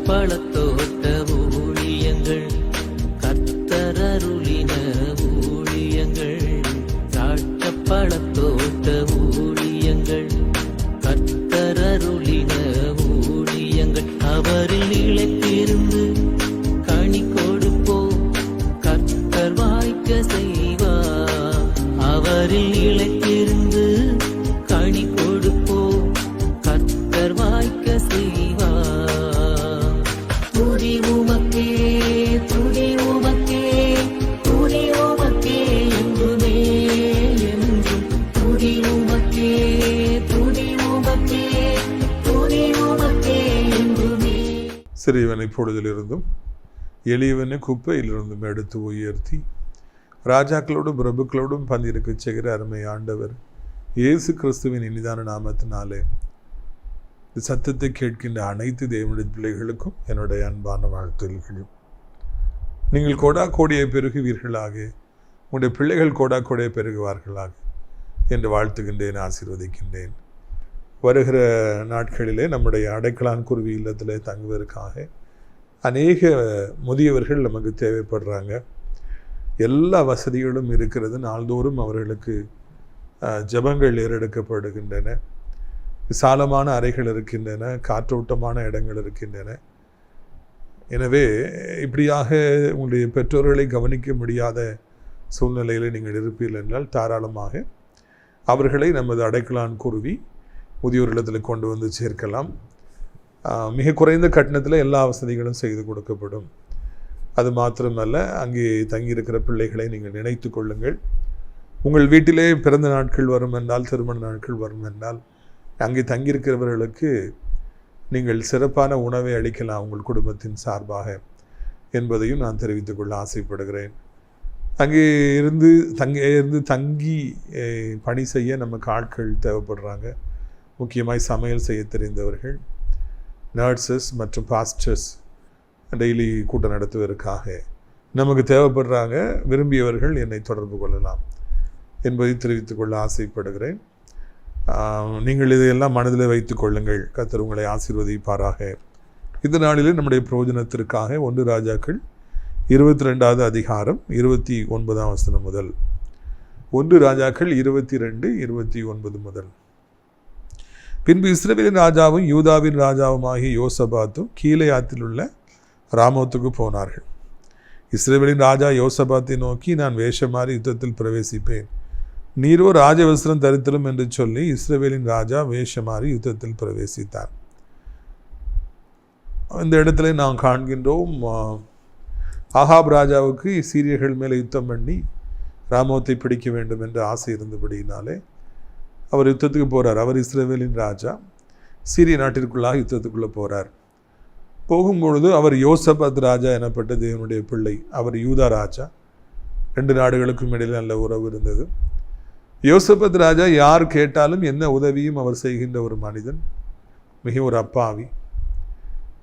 பழத்தோட்ட ஊழியங்கள், கர்த்தரருளின ஊழியங்கள், திராட்சை பழத்தோட்ட ஊழியங்கள், கர்த்தரருளின ஊழியங்கள். அவரில் நிலைத்திருந்து கனி கொடுப்போம், கர்த்தர் வாய்க்க செய்வார். அவரில் நிலைத்திருந்து கனி கொடுப்போம், கர்த்தர் வாய்க்க செய்வார். துதி உமக்கே, துதி உமக்கே, துதி உமக்கே என்றுமே என்றும். துதி உமக்கே, துதி உமக்கே, துதி உமக்கே என்றுமே. சிறியவனை பொழுதிலிருந்தும் எளியவனை குப்பையிலிருந்தும் எடுத்து உயர்த்தி ராஜாக்களோடும் பிரபுக்களோடும் பந்திருக்க செய்கிற அருமை ஆண்டவர் இயேசு கிறிஸ்துவின் இனிதான நாமத்தினாலே சத்தத்தை கேட்கின்ற அனைத்து தேவனுடைய பிள்ளைகளுக்கும் என்னுடைய அன்பான வாழ்த்துதல்களும். நீங்கள் கோடா கோடியை பெருகுவீர்களாக, உங்களுடைய பிள்ளைகள் கோடா கோடியை பெருகுவார்களாக என்று வாழ்த்துகின்றேன், ஆசீர்வதிக்கின்றேன். வருகிற நாட்களிலே நம்முடைய அடைக்கலான் குருவி இல்லத்தில் தங்குவதற்காக அநேக முதியவர்கள் நமக்கு தேவைப்படுறாங்க. எல்லா வசதிகளும் இருக்கிறது. நாள்தோறும் அவர்களுக்கு ஜெபங்கள் ஏறெடுக்கப்படுகின்றன. விசாலமான அறைகள் இருக்கின்றன, காற்றோட்டமான இடங்கள் இருக்கின்றன. எனவே இப்படியாக உங்களுடைய பெற்றோர்களை கவனிக்க முடியாத சூழ்நிலையில் நீங்கள் இருப்பீர்கள் என்றால் தாராளமாக அவர்களை நமது அடைக்கலான் குருவி முதியோர் இல்லத்தில் கொண்டு வந்து சேர்க்கலாம். மிக குறைந்த கட்டணத்தில் எல்லா வசதிகளும் செய்து கொடுக்கப்படும். அது மாத்திரமல்ல, அங்கே தங்கியிருக்கிற பிள்ளைகளை நீங்கள் நினைத்து கொள்ளுங்கள். உங்கள் வீட்டிலே பிறந்த நாட்கள் வரும் என்றால், திருமண நாட்கள் வரும் என்றால், அங்கே தங்கியிருக்கிறவர்களுக்கு நீங்கள் சிறப்பான உணவை அளிக்கலாம் உங்கள் குடும்பத்தின் சார்பாக என்பதையும் நான் தெரிவித்துக் கொள்ள ஆசைப்படுகிறேன். அங்கே இருந்து தங்கி பணி செய்ய நமக்கு ஆட்கள் தேவைப்படுறாங்க. முக்கியமாய் சமையல் செய்ய தெரிந்தவர்கள், நர்சஸ் மற்றும் பாஸ்டர்ஸ் டெய்லி கூட்டம் நடத்துவதற்காக நமக்கு தேவைப்படுறாங்க. விரும்பியவர்கள் என்னை தொடர்பு கொள்ளலாம் என்பதை தெரிவித்துக் கொள்ள ஆசைப்படுகிறேன். நீங்கள் இதையெல்லாம் மனதில் வைத்துக் கொள்ளுங்கள். கர்த்தர் உங்களை ஆசீர்வதிப்பாராக. இந்த நாளிலே நம்முடைய பிரயோஜனத்திற்காக 1 ராஜாக்கள் 22வது அதிகாரம் 29ஆம் வசனம் முதல் 1 ராஜாக்கள் 22:29 முதல். பின்பு இஸ்ரவேலின் ராஜாவும் யூதாவின் ராஜாவுமாகிய யோசபாத்தும் கீலேயாத்தில் உள்ள ராமோத்துக்கு போனார்கள். இஸ்ரவேலின் ராஜா யோசபாத்தை நோக்கி, நான் வேஷமாறி யுத்தத்தில் பிரவேசிப்பேன், நீரோ ராஜவஸ்திரம் தரித்திரும் என்று சொல்லி இஸ்ரவேலின் ராஜா வேஷமாறி யுத்தத்தில் பிரவேசித்தார். இந்த இடத்துல நாம் காண்கின்றோம், ஆகாப் ராஜாவுக்கு சீரியர்கள் மேலே யுத்தம் பண்ணி ராமோத்தை பிடிக்க வேண்டும் என்ற ஆசை இருந்தபடியினாலே அவர் யுத்தத்துக்கு போகிறார். அவர் இஸ்ரவேலின் ராஜா சீரிய நாட்டிற்குள்ளாக யுத்தத்துக்குள்ளே போகிறார். போகும்பொழுது அவர் யோசபாத் ராஜா எனப்பட்ட தேவனுடைய பிள்ளை. அவர் யூதா ராஜா. 2 நாடுகளுக்கும் இடையில் நல்ல உறவு இருந்தது. யோசபாத் ராஜா யார் கேட்டாலும் என்ன உதவியும் அவர் செய்கின்ற ஒரு மனிதன். மிக ஒரு அப்பாவி,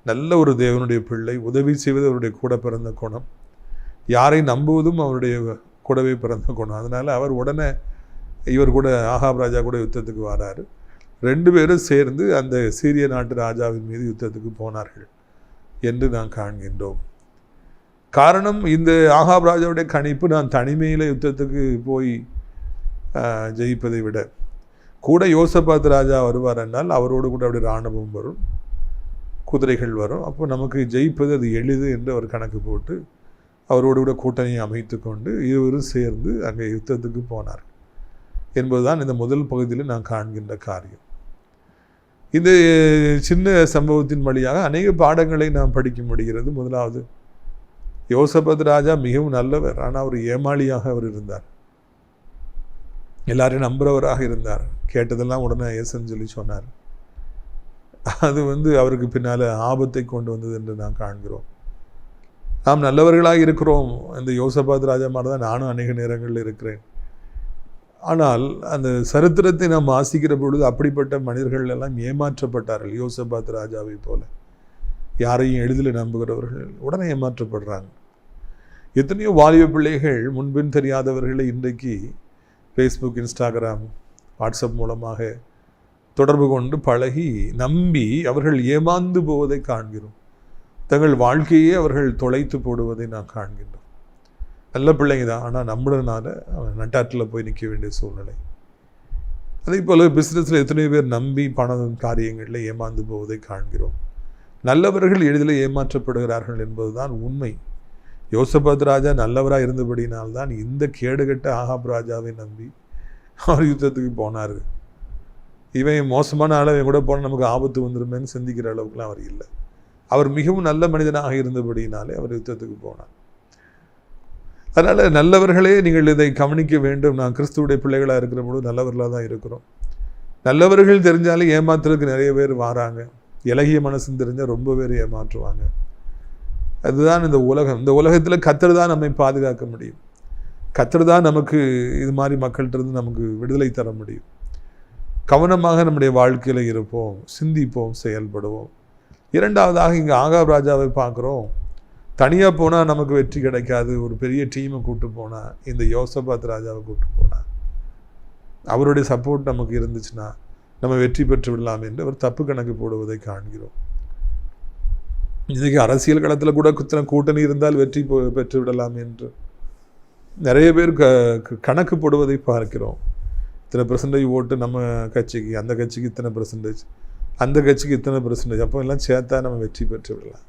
நல்ல ஒரு தேவனுடைய பிள்ளை. உதவி செய்வது அவருடைய கூட பிறந்த குணம். யாரை நம்புவதும் அவருடைய கூடவே பிறந்த குணம். அதனால் அவர் உடனே இவர் கூட ஆகாப் ராஜா கூட யுத்தத்துக்கு வராரு. 2 பேரும் சேர்ந்து அந்த சீரிய நாட்டு ராஜாவின் மீது யுத்தத்துக்கு போனார்கள் என்று நான் காண்கின்றோம். காரணம், இந்த ஆகாப் ராஜாவுடைய கணிப்பு, நான் தனிமையில் யுத்தத்துக்கு போய் ஜெயிப்பதை விட கூட யோசபாத் ராஜா வருவார் என்றால் அவரோடு கூட அப்படி இராணுவம் வரும், குதிரைகள் வரும். அப்போ நமக்கு ஜெயிப்பது அது எளிது என்று அவர் கணக்கு போட்டு அவரோடு கூட கூட்டணியை அமைத்து கொண்டு இருவரும் சேர்ந்து அங்கே யுத்தத்துக்கு போனார் என்பதுதான் இந்த முதல் பகுதியில் நான் காண்கின்ற காரியம். இந்த சின்ன சம்பவத்தின் வழியாக அநேக பாடங்களை நாம் படிக்க முடிகிறது. முதலாவது, யோசபாத் ராஜா மிகவும் நல்லவர், ஆனால் அவர் ஏமாளியாக அவர் இருந்தார். எல்லாரையும் நம்புறவராக இருந்தார். கேட்டதெல்லாம் உடனே ஏசன்னு சொல்லி சொன்னார். அது அவருக்கு பின்னால் ஆபத்தை கொண்டு வந்தது என்று நாம் காண்கிறோம். நாம் நல்லவர்களாக இருக்கிறோம். இந்த யோசபாத் ராஜா மாதிரி தான் நானும் அநேக நேரங்களில் இருக்கிறேன். ஆனால் அந்த சரித்திரத்தை நாம் வாசிக்கிற பொழுது அப்படிப்பட்ட மனிதர்கள் எல்லாம் ஏமாற்றப்பட்டார்கள். யோசபாத் ராஜாவை போல யாரையும் எளிதில் நம்புகிறவர்கள் உடனே ஏமாற்றப்படுறாங்க. எத்தனையோ வாலிப பிள்ளைகள் முன்பின் தெரியாதவர்களை இன்றைக்கு ஃபேஸ்புக், இன்ஸ்டாகிராம், வாட்ஸ்அப் மூலமாக தொடர்பு கொண்டு பழகி நம்பி அவர்கள் ஏமாந்து போவதை காண்கிறோம். தங்கள் வாழ்க்கையே அவர்கள் தொலைத்து போடுவதை நாம் காண்கின்றோம். நல்ல பிள்ளைங்க தான், ஆனால் நம்மளனால அவன் நட்டாற்றில் போய் நிற்க வேண்டிய சூழ்நிலை. அதே போல் பிஸ்னஸில் எத்தனையோ பேர் நம்பி பணம் காரியங்களில் ஏமாந்து போவதை காண்கிறோம். நல்லவர்கள் எளிதில் ஏமாற்றப்படுகிறார்கள் என்பதுதான் உண்மை. யோசபாத் ராஜா நல்லவராக இருந்தபடினால்தான் இந்த கேடுகட்ட ஆகாப் ராஜாவை நம்பி அவர் யுத்தத்துக்கு போனார். இவன் மோசமான அளவு கூட போனால் நமக்கு ஆபத்து வந்துருமேன்னு சிந்திக்கிற அளவுக்குலாம் அவர் இல்லை. அவர் மிகவும் நல்ல மனிதனாக இருந்தபடினாலே அவர் யுத்தத்துக்கு போனார். அதனால் நல்லவர்களே நீங்கள் இதை கவனிக்க வேண்டும். நான் கிறிஸ்துவுடைய பிள்ளைகளாக இருக்கிற பொழுது நல்லவர்களாக தான் இருக்கிறோம். நல்லவர்கள் தெரிஞ்சாலே ஏமாத்துறதுக்கு நிறைய பேர் வராங்க. இலகிய மனசுன்னு தெரிஞ்சால் ரொம்ப பேர் ஏமாற்றுவாங்க. அதுதான் இந்த உலகம். இந்த உலகத்தில் கர்த்தர் தான் நம்மை பாதுகாக்க முடியும். கர்த்தர் தான் நமக்கு இது மாதிரி மக்கள்கிட்ட இருந்து நமக்கு விடுதலை தர முடியும். கவனமாக நம்முடைய வாழ்க்கையில் இருப்போம், சிந்திப்போம், செயல்படுவோம். இரண்டாவதாக இங்கே ஆகாப் ராஜாவை பார்க்குறோம். தனியாக போனால் நமக்கு வெற்றி கிடைக்காது. ஒரு பெரிய டீமை கூப்பிட்டு போனால், இந்த யோசபாத் ராஜாவை கூப்பிட்டு போனால், அவருடைய சப்போர்ட் நமக்கு இருந்துச்சுன்னா நம்ம வெற்றி பெற்று விடலாம் என்று அவர் தப்பு கணக்கு போடுவதை காண்கிறோம். இன்றைக்கு அரசியல் களத்தில் கூட கூட்டணி இருந்தால் வெற்றி பெற்று விடலாம் என்று நிறைய பேர் கணக்கு போடுவதை பார்க்கிறோம். இத்தனை பெர்சன்டேஜ் ஓட்டு நம்ம கட்சிக்கு, அந்த கட்சிக்கு இத்தனை பெர்சன்டேஜ், அந்த கட்சிக்கு இத்தனை பெர்சன்டேஜ், அப்போ எல்லாம் சேர்த்தா நம்ம வெற்றி பெற்று விடலாம்.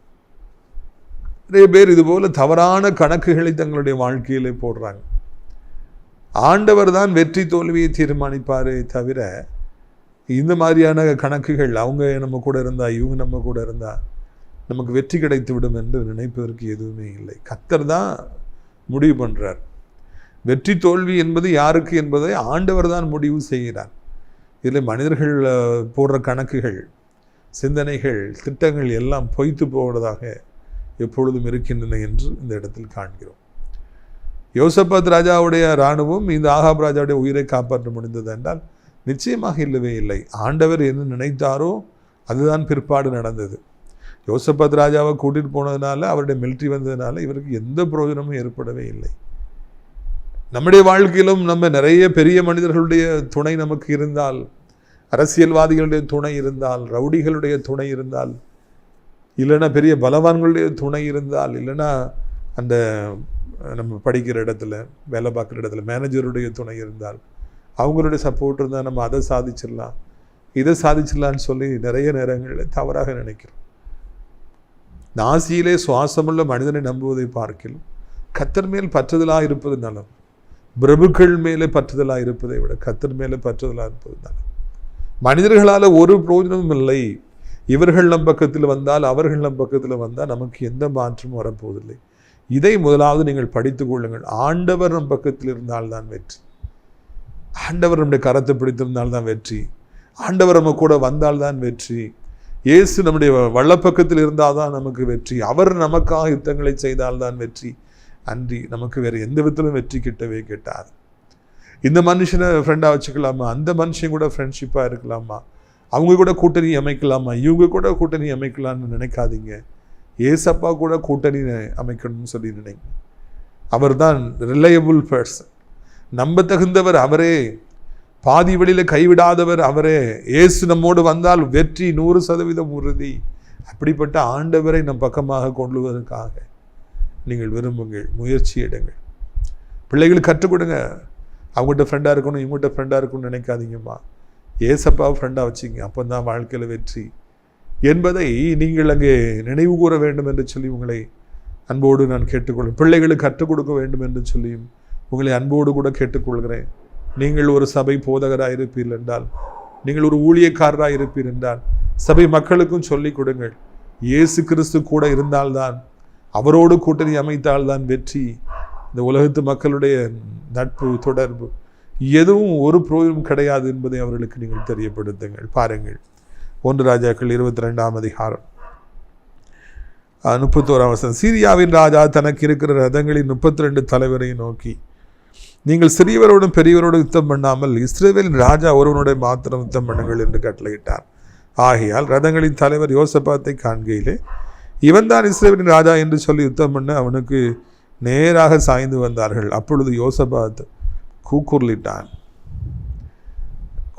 நிறைய பேர் இதுபோல் தவறான கணக்குகளை தங்களுடைய வாழ்க்கையிலே போடுறாங்க. ஆண்டவர் தான் வெற்றி தோல்வியை தீர்மானிப்பாரே தவிர இந்த மாதிரியான கணக்குகள் அவங்க நம்ம கூட இருந்தால், இவங்க நம்ம கூட இருந்தால் நமக்கு வெற்றி கிடைத்து விடும் என்று நினைப்பதற்கு எதுவுமே இல்லை. கர்த்தர் தான் முடிவு பண்ணுறார். வெற்றி தோல்வி என்பது யாருக்கு என்பதை ஆண்டவர் தான் முடிவு செய்கிறார். இதில் மனிதர்கள் போடுற கணக்குகள், சிந்தனைகள், திட்டங்கள் எல்லாம் பொய்த்து போவதாக எப்பொழுதும் இருக்கின்றன என்று இந்த இடத்தில் காண்கிறோம். யோசபாத் ராஜாவுடைய இராணுவம் இந்த ஆகாப் ராஜாவுடைய உயிரை காப்பாற்ற முடிந்தது என்றால் நிச்சயமாக இல்லவே இல்லை. ஆண்டவர் என்ன நினைத்தாரோ அதுதான் பிற்பாடு நடந்தது. யோசபாத் ராஜாவை கூட்டிகிட்டு போனதுனால, அவருடைய மிலிட்ரி வந்ததுனால இவருக்கு எந்த பிரயோஜனமும் ஏற்படவே இல்லை. நம்முடைய வாழ்க்கையிலும் நம்ம நிறைய பெரிய மனிதர்களுடைய துணை நமக்கு இருந்தால், அரசியல்வாதிகளுடைய துணை இருந்தால், ரவுடிகளுடைய துணை இருந்தால், இல்லைன்னா பெரிய பலவான்களுடைய துணை இருந்தால், இல்லைன்னா அந்த நம்ம படிக்கிற இடத்துல வேலை பார்க்குற இடத்துல மேனேஜருடைய துணை இருந்தால், அவங்களுடைய சப்போர்ட் இருந்தால் நம்ம அதை சாதிச்சிடலாம், இதை சாதிச்சிடலான்னு சொல்லி நிறைய நேரங்களில் தவறாக நினைக்கிறோம். நாசியிலே சுவாசமுள்ள மனிதனை நம்புவதை பார்க்கிலும் கர்த்தர் மேல் பற்றுதலாக இருப்பது நலம். பிரபுக்கள் மேலே பற்றுதலாக இருப்பதை விட கர்த்தர் மேலே பற்றுதலாக இருப்பது நலம். மனிதர்களால் ஒரு பிரயோஜனமும் இல்லை. இவர்கள் நம் பக்கத்தில் வந்தால், அவர்கள் நம் பக்கத்தில் வந்தால் நமக்கு எந்த மாற்றமும் வரப்போவதில்லை. இதை முதலாவது நீங்கள் படித்துக் கொள்ளுங்கள். ஆண்டவர் நம் பக்கத்தில் இருந்தால்தான் வெற்றி. ஆண்டவர் நம்முடைய கரத்தை பிடித்திருந்தால்தான் வெற்றி. ஆண்டவர் நம்ம கூட வந்தால்தான் வெற்றி. இயேசு நம்முடைய வள்ளப்பக்கத்தில் இருந்தால் தான் நமக்கு வெற்றி. அவர் நமக்காக யுத்தங்களை செய்தால்தான் வெற்றி. அன்றி நமக்கு வேறு எந்த விதத்திலும் வெற்றி கிட்டவே கிட்டாது. இந்த மனுஷனை ஃப்ரெண்டாக வச்சுக்கலாமா, அந்த மனுஷன் கூட ஃப்ரெண்ட்ஷிப்பாக இருக்கலாமா, அவங்க கூட கூட்டணி அமைக்கலாமா, இவங்க கூட கூட்டணி அமைக்கலாம்னு நினைக்காதீங்க. ஏசப்பா கூட கூட்டணி அமைக்கணும்னு சொல்லி நினைங்க. அவர் தான் ரிலையபிள் பர்சன். நம்ப தகுந்தவர் அவரே. பாதி வழியில் கைவிடாதவர் அவரே. இயேசு நம்மோடு வந்தால் வெற்றி 100% உறுதி. அப்படிப்பட்ட ஆண்டவரை நம் பக்கமாக கொள்ளுவதற்காக நீங்கள் விரும்புங்கள், முயற்சி எடுங்கள். பிள்ளைகளுக்கு கற்றுக் கொடுங்க. அவங்ககிட்ட ஃப்ரெண்டாக இருக்கணும், இவங்ககிட்ட ஃப்ரெண்டாக இருக்கணும்னு நினைக்காதீங்கம்மா. ஏசப்பாவை ஃப்ரெண்டாக வச்சிங்க, அப்போ தான் வாழ்க்கையில் வெற்றி என்பதை நீங்கள் அங்கே நினைவு கூற வேண்டும் என்று சொல்லி உங்களை அன்போடு நான் கேட்டுக்கொள்கிறேன். பிள்ளைகளுக்கு கற்றுக் கொடுக்க வேண்டும் என்று சொல்லியும் உங்களை அன்போடு கூட கேட்டுக்கொள்கிறேன். நீங்கள் ஒரு சபை போதகராக இருப்பீர்கள் என்றால், நீங்கள் ஒரு ஊழியக்காரராக இருப்பீர்கள் என்றால், சபை மக்களுக்கும் சொல்லிக் கொடுங்கள். இயேசு கிறிஸ்து கூட இருந்தால்தான், அவரோடு கூட்டணி அமைத்தால்தான் வெற்றி. இந்த உலகத்து மக்களுடைய நட்பு, தொடர்பு எதுவும் ஒரு பிரயோஜனம் கிடையாது என்பதை அவர்களுக்கு நீங்கள் தெரியப்படுத்துங்கள். பாருங்கள், 1 ராஜாக்கள் 22ஆம் அதிகாரம் 31ஆம் வசனம். சீரியாவின் ராஜா தனக்கு இருக்கிற ரதங்களின் 32 தலைவரை நோக்கி, நீங்கள் சிறியவரோடும் பெரியவரோடும் யுத்தம் பண்ணாமல் இஸ்ரவேலின் ராஜா ஒருவனுடைய மாத்திரம் யுத்தம் பண்ணுங்கள் என்று கட்டளையிட்டார். ஆகையால் ரதங்களின் தலைவர் யோசபாத்தை காண்கையிலே, இவன் தான் இஸ்ரவேலின் ராஜா என்று சொல்லி யுத்தம் பண்ண அவனுக்கு நேராக சாய்ந்து வந்தார்கள். அப்பொழுது யோசபாத் கூக்குரலிட்டான்.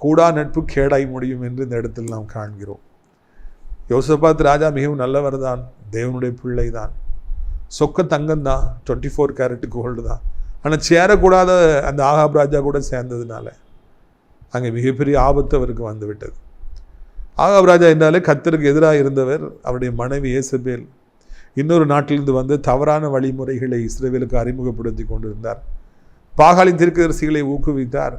கூடா நட்பு கேடாய் முடியும் என்று இந்த இடத்தில் நாம் காண்கிறோம். யோசபாத் ராஜா மிகவும் நல்லவர் தான், தேவனுடைய பிள்ளை தான், சொக்க தங்கம் தான், 24 கேரட் கோல்டு தான். ஆனால் சேரக்கூடாத அந்த ஆகாப் ராஜா கூட சேர்ந்ததுனால அங்கே மிகப்பெரிய ஆபத்து அவருக்கு வந்து விட்டது. ஆகாப் ராஜா என்றாலே கர்த்தருக்கு எதிராக இருந்தவர். அவருடைய மனைவி ஏசபேல் இன்னொரு நாட்டிலிருந்து வந்து தவறான வழிமுறைகளை இஸ்ரவேலுக்கு அறிமுகப்படுத்தி கொண்டிருந்தார். பாகாலின் தீர்க்கதரிசிகளை ஊக்குவித்தார்.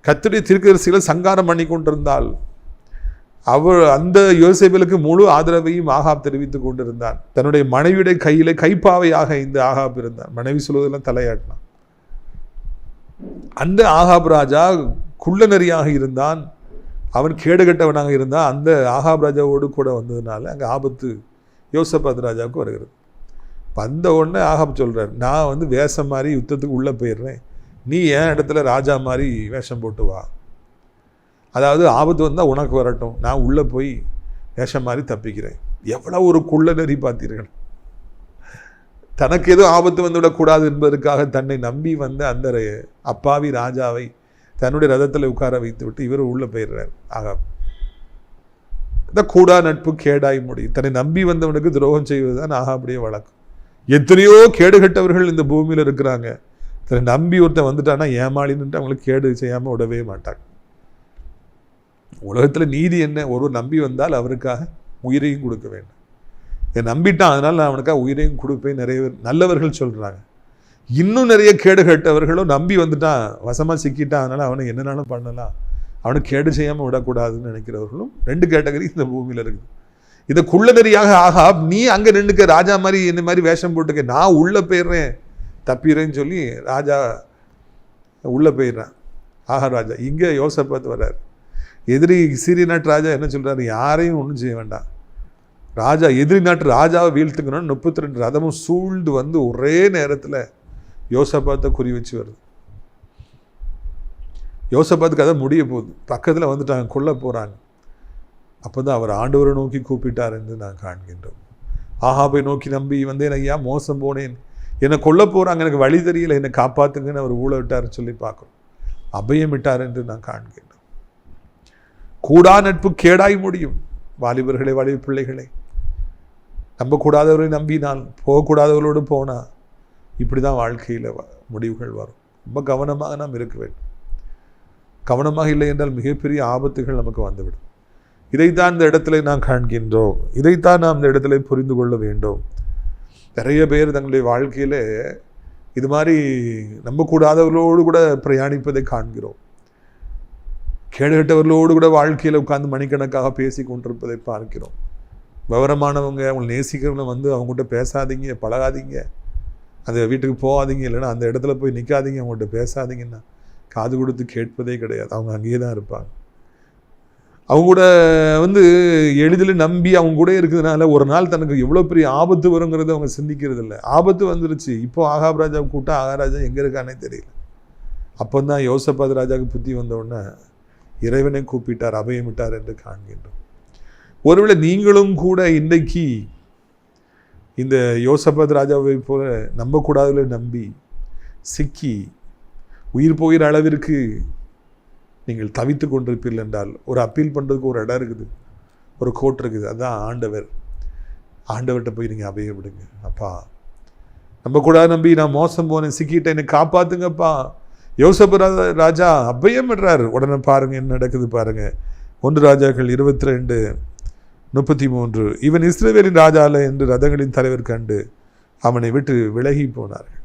கர்த்தருடைய தீர்க்கதரிசிகளை சங்காரம் பண்ணி கொண்டிருந்தால் அந்த யோசேபேலுக்கு முழு ஆதரவையும் ஆகாப் தெரிவித்துக் கொண்டிருந்தான். தன்னுடைய மனைவியுடைய கையிலே கைப்பாவையாக இந்த ஆகாப் இருந்தான். மனைவி சொல்வதெல்லாம் தலையாட்டினான். அந்த ஆகாப் ராஜா குள்ளநெறியாக இருந்தான், அவன் கேடுகட்டவனாக இருந்தான். அந்த ஆகாப் ராஜாவோடு கூட வந்ததுனால அங்கே ஆபத்து யோசபாத் ராஜாவுக்கு வருகிறது. வந்த உடனே ஆகாப் சொல்கிறார், நான் வேஷம் மாதிரி யுத்தத்துக்கு உள்ளே போயிடுறேன், நீ என் இடத்துல ராஜா மாதிரி வேஷம் போட்டு வா. அதாவது ஆபத்து வந்தால் உனக்கு வரட்டும், நான் உள்ளே போய் வேஷம் மாதிரி தப்பிக்கிறேன். எவ்வளோ ஒரு குள்ளநெறி பார்த்தீர்கள். தனக்கு எதுவும் ஆபத்து வந்துவிடக்கூடாது என்பதற்காக தன்னை நம்பி வந்த அந்த அப்பாவி ராஜாவை தன்னுடைய ரதத்தில் உட்கார வைத்து விட்டு இவர் உள்ளே போயிடுறார். ஆகாப் இந்த கூடா நட்பு கேடாய் முடியும். தன்னை நம்பி வந்தவனுக்கு துரோகம் செய்வதுதான் ஆகாபுடைய வழக்கம். எத்தனையோ கேடுகட்டவர்கள் இந்த பூமியில் இருக்கிறாங்க. தன்னை நம்பி ஒருத்தன் வந்துட்டானா ஏமாளின்னுட்டு அவங்களுக்கு கேடு செய்யாமல் விடவே மாட்டாங்க. உலகத்தில் நீதி என்ன? ஒரு நம்பி வந்தால் அவருக்காக உயிரையும் கொடுக்க வேண்டும். இதை நம்பிட்டான், அதனால் நான் அவனுக்காக உயிரையும் கொடுப்பேன். நிறைய பேர் நல்லவர்கள் சொல்கிறாங்க. இன்னும் நிறைய கேடு கட்டவர்களும் நம்பி வந்துட்டான், வசமாக சிக்கிட்டான், அதனால் அவனை என்னன்னாலும் பண்ணலாம், அவனுக்கு கேடு செய்யாமல் விடக்கூடாதுன்னு நினைக்கிறவர்களும் 2 கேட்டகரி இந்த பூமியில் இருக்குது. இதை குள்ளநெறியாக ஆகாப், நீ அங்கே நின்றுக்க ராஜா மாதிரி என்ன மாதிரி வேஷம் போட்டுக்க, நான் உள்ளே போயிடுறேன் தப்பிடுறேன்னு சொல்லி ராஜா உள்ளே போயிடுறான். ராஜா இங்கே யோசபாத் வர்றார். எதிரி சீரிய நாட்டு ராஜா என்ன சொல்கிறாரு, யாரையும் ஒன்றும் செய்ய வேண்டாம், ராஜா எதிரி நாட்டு ராஜாவை வீழ்த்துக்கணும்னு 32 ரதமும் சூழ்ந்து வந்து ஒரே நேரத்தில் யோசபாத்தை குறி வச்சு வருது. யோசபாத்துக்கு அதை முடிய போகுது, பக்கத்தில் வந்துட்டாங்க, கொல்ல போகிறாங்க. அப்போ தான் அவர் ஆண்டவரை நோக்கி கூப்பிட்டார் என்று நான் காண்கின்றோம். ஆகாபை நோக்கி நம்பி வந்தேன் ஐயா, மோசம் போனேன், என்னை கொல்ல போகிறாங்க, எனக்கு வழி தெரியல, என்னை காப்பாற்றுங்கன்னு அவர் ஊழ விட்டார்னு சொல்லி பார்க்குறோம். அபயம் விட்டார் என்று நான் காண்கின்றோம். கூடா நட்பு கேடாய் முடியும். வாலிபர்களை, வாலிப பிள்ளைகளை, நம்பக்கூடாதவர்களை நம்பினால், போகக்கூடாதவர்களோடு போனால் இப்படி தான் வாழ்க்கையில் முடிவுகள் வரும். ரொம்ப கவனமாக நாம் இருக்க வேண்டும். கவனமாக இல்லை என்றால் மிகப்பெரிய ஆபத்துகள் நமக்கு வந்துவிடும். இதைத்தான் இந்த இடத்துல நாம் காண்கின்றோம். இதைத்தான் நாம் இந்த இடத்துல புரிந்து கொள்ள வேண்டும். நிறைய பேர் தங்களுடைய வாழ்க்கையில் இது மாதிரி நம்பக்கூடாதவர்களோடு கூட பிரயாணிப்பதை காண்கிறோம். கேடுகட்டவர்களோடு கூட வாழ்க்கையில் உட்கார்ந்து மணிக்கணக்காக பேசி கொண்டிருப்பதை பார்க்கிறோம். விவரமானவங்க, அவங்களை நேசிக்கிறவங்க அவங்ககிட்ட பேசாதீங்க, பழகாதீங்க, அந்த வீட்டுக்கு போகாதீங்க, இல்லைன்னா அந்த இடத்துல போய் நிற்காதீங்க, அவங்கள்ட்ட பேசாதீங்கன்னா காது கொடுத்து கேட்பதே கிடையாது. அவங்க அங்கேயே தான் இருப்பாங்க. அவங்க கூட எளிதில் நம்பி அவங்க கூட இருக்கிறதுனால ஒரு நாள் தனக்கு எவ்வளோ பெரிய ஆபத்து வருங்கிறத அவங்க சிந்திக்கிறது இல்லை. ஆபத்து வந்துருச்சு, இப்போ ஆகாப் ராஜா கூப்பிட்டா ஆகாராஜா எங்கே இருக்கானே தெரியல. அப்போ தான் யோசபாத் ராஜாவுக்கு புத்தி வந்தவுடனே இறைவனை கூப்பிட்டார், அபயமிட்டார் என்று காண்கின்றோம். ஒருவேளை நீங்களும் கூட இன்றைக்கு இந்த யோசபாத் ராஜாவை போல நம்பக்கூடாதுல நம்பி சிக்கி உயிர் போகிற அளவிற்கு நீங்கள் தவித்து கொண்டிருப்பீர்கள் என்றால் ஒரு அப்பீல் பண்ணுறதுக்கு ஒரு இடம் இருக்குது, ஒரு கோர்ட் இருக்குது. அதுதான் ஆண்டவர்கிட்ட போய் நீங்கள் அபயம் விடுங்க. அப்பா, நம்பக்கூடாது நம்பி நான் மோசம் போனேன், சிக்கிட்டேன், என்னை காப்பாற்றுங்கப்பா. யோசபாத் ராஜா அபயம் விடுறாரு. உடனே பாருங்கள் என்ன நடக்குது பாருங்கள். 1 ராஜாக்கள் 22:33. இவன் இஸ்ரவேலின் ராஜால என்று ரதங்களின் தலைவர் கண்டு அவனை விட்டு விலகி போனார்கள்.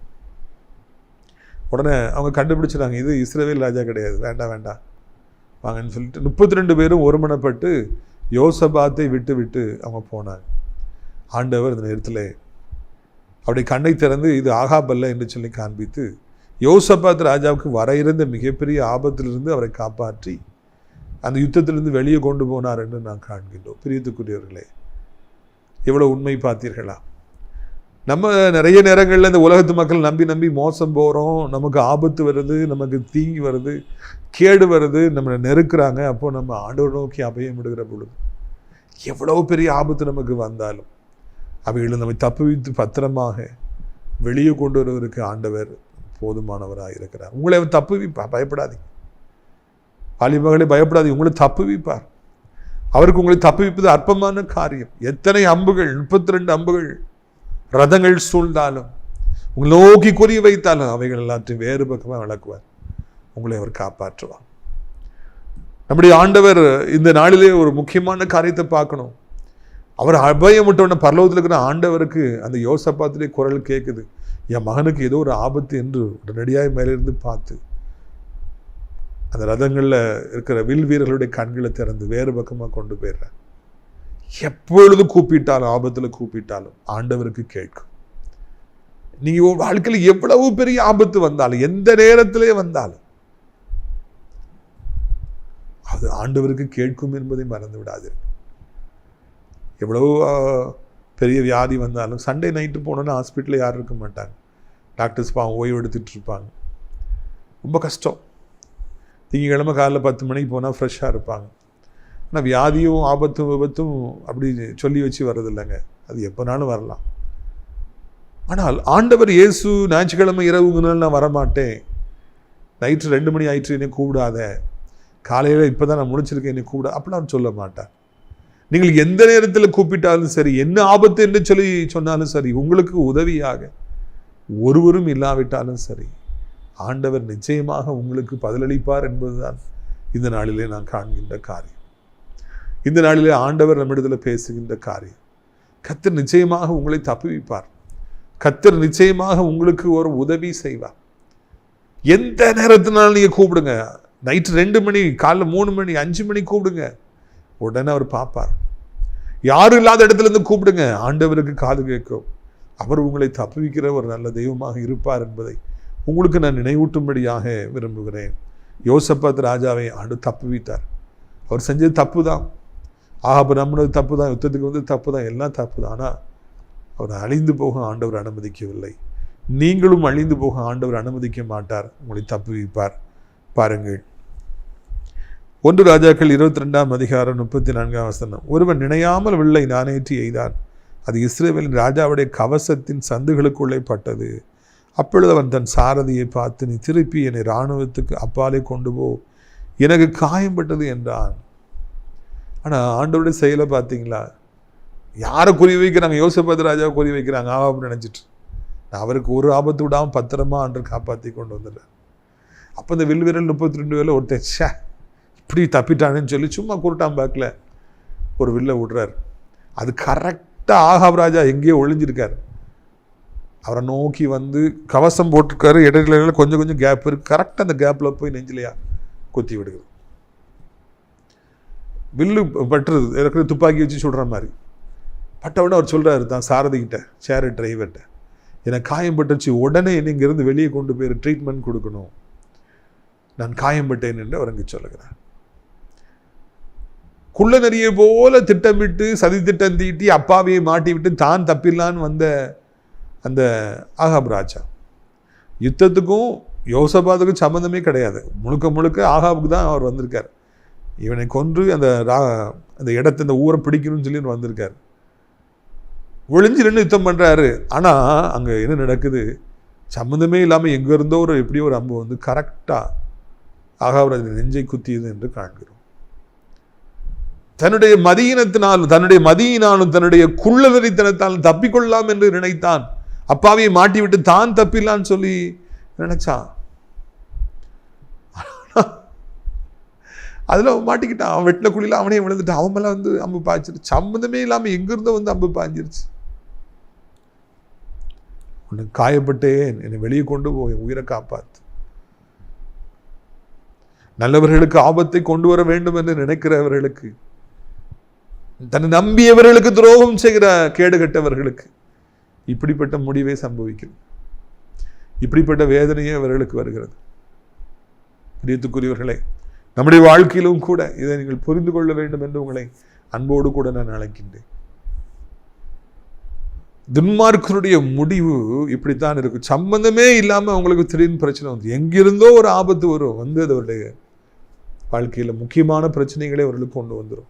உடனே அவங்க கண்டுபிடிச்சிடாங்க, இது இஸ்ரவேல் ராஜா கிடையாது, வேண்டாம் வேண்டாம் வாங்கன்னு சொல்லிட்டு 32 பேரும் ஒருமனப்பட்டு யோசபாத்தை விட்டு விட்டு அவங்க போனாங்க. ஆண்டவர் இந்த நேரத்தில் அவருடைய கண்ணை திறந்து இது ஆகாப் அல்ல என்று சொல்லி காண்பித்து யோசபாத் ராஜாவுக்கு வர இருந்த மிகப்பெரிய ஆபத்திலிருந்து அவரை காப்பாற்றி அந்த யுத்தத்திலிருந்து வெளியே கொண்டு போனார் என்று நான் காண்கின்றோம். பிரியத்துக்குரியவர்களே, எவ்வளோ உண்மை பார்த்தீர்களா? நம்ம நிறைய நேரங்களில் இந்த உலகத்து மக்கள் நம்பி நம்பி மோசம் போகிறோம், நமக்கு ஆபத்து வருது, நமக்கு தீங்கி வருது, கேடு வருது, நம்மளை நெருக்கிறாங்க. அப்போது நம்ம ஆண்டவர் நோக்கி அபயம் விடுகிற பொழுது எவ்வளோ பெரிய ஆபத்து நமக்கு வந்தாலும் அவைகளை நம்மை தப்புவித்து பத்திரமாக வெளியே கொண்டு வருவதற்கு ஆண்டவர் போதுமானவராக இருக்கிறார். உங்களை தப்புவிப்பார், பயப்படாதீங்க. வாலிபர்களே பயப்படாதீங்க, உங்களை தப்புவிப்பார். அவருக்கு உங்களை தப்புவிப்பது அற்பமான காரியம். எத்தனை அம்புகள், 32 அம்புகள் ரதங்கள் சூழ்ந்தாலும், உங்களை நோக்கி குறி வைத்தாலும் அவைகள் எல்லாத்தையும் வேறு பக்கமாக விளக்குவார். உங்களை அவர் காப்பாற்றுவார். நம்முடைய ஆண்டவர் இந்த நாளிலே ஒரு முக்கியமான காரியத்தை பார்க்கணும். அவர் அபயமிட்டோன்னு பரலோகத்தில் இருக்கிற ஆண்டவருக்கு அந்த யோசபாத்திலே குரல் கேட்குது, என் மகனுக்கு ஏதோ ஒரு ஆபத்து என்று உடனடியாக மேலிருந்து பார்த்து அந்த ரதங்களில் இருக்கிற வில் வீரர்களுடைய கண்களை திறந்து வேறு பக்கமாக கொண்டு போயிடுறார். எப்பொழுது கூப்பிட்டாலும், ஆபத்தில் கூப்பிட்டாலும் ஆண்டவருக்கு கேட்கும். நீங்கள் வாழ்க்கையில் எவ்வளவு பெரிய ஆபத்து வந்தாலும், எந்த நேரத்திலே வந்தாலும் அது ஆண்டவருக்கு கேட்கும் என்பதை மறந்து விடாதீர்கள். எவ்வளவு பெரிய வியாதி வந்தாலும், சண்டே நைட்டு போனோன்னா ஹாஸ்பிட்டலில் யாரும் இருக்க மாட்டாங்க. டாக்டர்ஸ் பாவம் ஓய்வு எடுத்துகிட்டு இருப்பாங்க. ரொம்ப கஷ்டம். திங்கக்கிழமை காலைல 10 மணிக்கு போனால் ஃப்ரெஷ்ஷாக இருப்பாங்க. ஆனால் வியாதியும் ஆபத்தும் விபத்தும் அப்படி சொல்லி வச்சு வர்றதில்லைங்க. அது எப்போனாலும் வரலாம். ஆனால் ஆண்டவர் இயேசு ஞாயிற்றுக்கிழமை இரவுனால நான் வரமாட்டேன், நைட்டு 2 மணி ஆயிற்று என்னை கூப்பிடாத, காலையில் இப்போ தான் நான் முடிச்சிருக்கேன் என்னை கூப்பிட, அப்படிலாம் சொல்ல மாட்டார். நீங்கள் எந்த நேரத்தில் கூப்பிட்டாலும் சரி, என்ன ஆபத்து என்று சொல்லி சொன்னாலும் சரி, உங்களுக்கு உதவியாக ஒருவரும் இல்லாவிட்டாலும் சரி, ஆண்டவர் நிச்சயமாக உங்களுக்கு பதிலளிப்பார் என்பதுதான் இந்த நாளிலே நான் காண்கின்ற காரியம். இந்த நாளிலே ஆண்டவர் நம்மிடத்தில் பேசுகின்ற காரியம். கர்த்தர் நிச்சயமாக உங்களை தப்புவிப்பார். கர்த்தர் நிச்சயமாக உங்களுக்கு ஒரு உதவி செய்வார். எந்த நேரத்தினாலும் நீங்கள் கூப்பிடுங்க. நைட்டு 2 மணி, காலைல 3 மணி, 5 மணி கூப்பிடுங்க, உடனே அவர் பார்ப்பார். யாரும் இல்லாத இடத்துல இருந்து கூப்பிடுங்க, ஆண்டவருக்கு காது கேட்கும். அவர் உங்களை தப்புவிக்கிற ஒரு நல்ல தெய்வமாக இருப்பார் என்பதை உங்களுக்கு நான் நினைவூட்டும்படியாக விரும்புகிறேன். யோசபாத் ராஜாவை ஆண்டு தப்புவித்தார். அவர் செஞ்சது தப்பு தான். ஆகாபு நம்மளது தப்பு தான், யுத்தத்துக்கு வந்து தப்பு தான், எல்லாம் தப்பு தான். ஆனால் அவர் அழிந்து போக ஆண்டவர் அனுமதிக்கவில்லை. நீங்களும் அழிந்து போக ஆண்டவர் அனுமதிக்க மாட்டார், உங்களை தப்புவிப்பார். பாருங்கள், 1 ராஜாக்கள் 22ஆம் அதிகாரம் 34ஆம் வசனம். ஒருவன் நினையாமல் வில்லை நானேற்றி எய்தான், அது இஸ்ரவேலின் ராஜாவுடைய கவசத்தின் சந்துகளுக்குள்ளே பட்டது. அப்பொழுது அவன் தன் சாரதியை பார்த்து, நீ திருப்பி என்னை இராணுவத்துக்கு அப்பாலே கொண்டு போ, எனக்கு காயம்பட்டது என்றான். ஆனால் ஆண்டவருடைய செயலை பார்த்தீங்களா? யாரை குறி வைக்கிறாங்க? யோசபாத் ராஜாவை குறி வைக்கிறாங்க அப்படின்னு நினச்சிட்டு. அவருக்கு ஒரு ஆபத்து விடாமல் பத்திரமா அன்று காப்பாற்றி கொண்டு வந்துடுறார். அப்போ இந்த வில் வீரல் 32 பேரில் ஒருத்தர் ஷே இப்படி தப்பிட்டானேன்னு சொல்லி சும்மா குருட்டாம் பேக்கில் ஒரு வில்லை விடுறார். அது கரெக்டாக ஆகாப் ராஜா எங்கேயோ ஒளிஞ்சிருக்கார். அவரை நோக்கி வந்து கவசம் போட்டிருக்காரு, இடையில கொஞ்சம் கொஞ்சம் கேப் இருக்குது. கரெக்டாக அந்த கேப்பில் போய் நெஞ்சிலையா குத்தி விடுகிறது. வில்லு பட்டுறது, இருக்கிற துப்பாக்கி வச்சு சுடுற மாதிரி பட்டவுடனே அவர் சொல்கிறாரு தான் சாரதிக்கிட்ட, சேர் டிரைவர்கிட்ட, எனக்கு காயம்பட்டுச்சு, உடனே என்னை இங்கேருந்து வெளியே கொண்டு போய் ட்ரீட்மெண்ட் கொடுக்கணும், நான் காயம்பட்டேன் என்று அவர் அங்கே சொல்லுகிறார். குள்ள நரியை போல திட்டமிட்டு சதி திட்டம் தீட்டி அப்பாவையை மாட்டி விட்டு தான் தப்பில்லான்னு வந்த அந்த ஆகாப் ராஜா, யுத்தத்துக்கும் யோசபாத்துக்கும் சம்மந்தமே கிடையாது. முழுக்க முழுக்க ஆகாபுக்கு தான் அவர் வந்திருக்கார். இவனை கொன்று அந்த இடத்தை, அந்த ஊரை பிடிக்கணும்னு சொல்லி வந்திருக்கார். ஒளிஞ்சு நின்று யுத்தம் பண்ணுறாரு. ஆனால் அங்கே என்ன நடக்குது? சம்மந்தமே இல்லாமல் எங்கே இருந்தோ எப்படியோ ஒரு அம்பு வந்து கரெக்டாக ஆகாப் ராஜா நெஞ்சை குத்தியது என்று காண்கிறோம். தன்னுடைய மதியினத்தினாலும் தன்னுடைய குள்ளநரித்தனத்தாலும் தப்பிக்கொள்ளலாம் என்று நினைத்தான். அப்பாவையை மாட்டிவிட்டு தான் தப்பிடலான்னு சொல்லி நினைச்சான். அதில் அவன் மாட்டிக்கிட்டான். அவன் வெட்டின குழியில் அவனே விழுந்துட்டான். அவன் மேலே வந்து அம்பு பாய்ச்சிருச்சு. சம்மந்தமே இல்லாமல் எங்கிருந்தோ வந்து அம்பு பாய்ஞ்சிருச்சு. உனக்கு காயப்பட்டேன், என்னை வெளியே கொண்டு போய் உயிரை காப்பாத்து. நல்லவர்களுக்கு ஆபத்தை கொண்டு வர வேண்டும் என்று நினைக்கிறவர்களுக்கு, தன்னை நம்பியவர்களுக்கு துரோகம் செய்கிற கேடுகட்டவர்களுக்கு இப்படிப்பட்ட முடிவே சம்பவிக்கிறது. இப்படிப்பட்ட வேதனையே அவர்களுக்கு வருகிறது. பிரியத்துக்குரியவர்களே, நம்முடைய வாழ்க்கையிலும் கூட இதை நீங்கள் புரிந்து கொள்ள வேண்டும் என்று உங்களை அன்போடு கூட நான் அழைக்கின்றேன். துன்மார்க்கனுடைய முடிவு இப்படித்தான் இருக்கும். சம்பந்தமே இல்லாமல் அவங்களுக்கு திடீர்னு பிரச்சனை வந்து, எங்கிருந்தோ ஒரு ஆபத்து வரும், வந்து அது அவருடைய வாழ்க்கையில் முக்கியமான பிரச்சனைகளே அவர்களுக்கு கொண்டு வந்துடும்.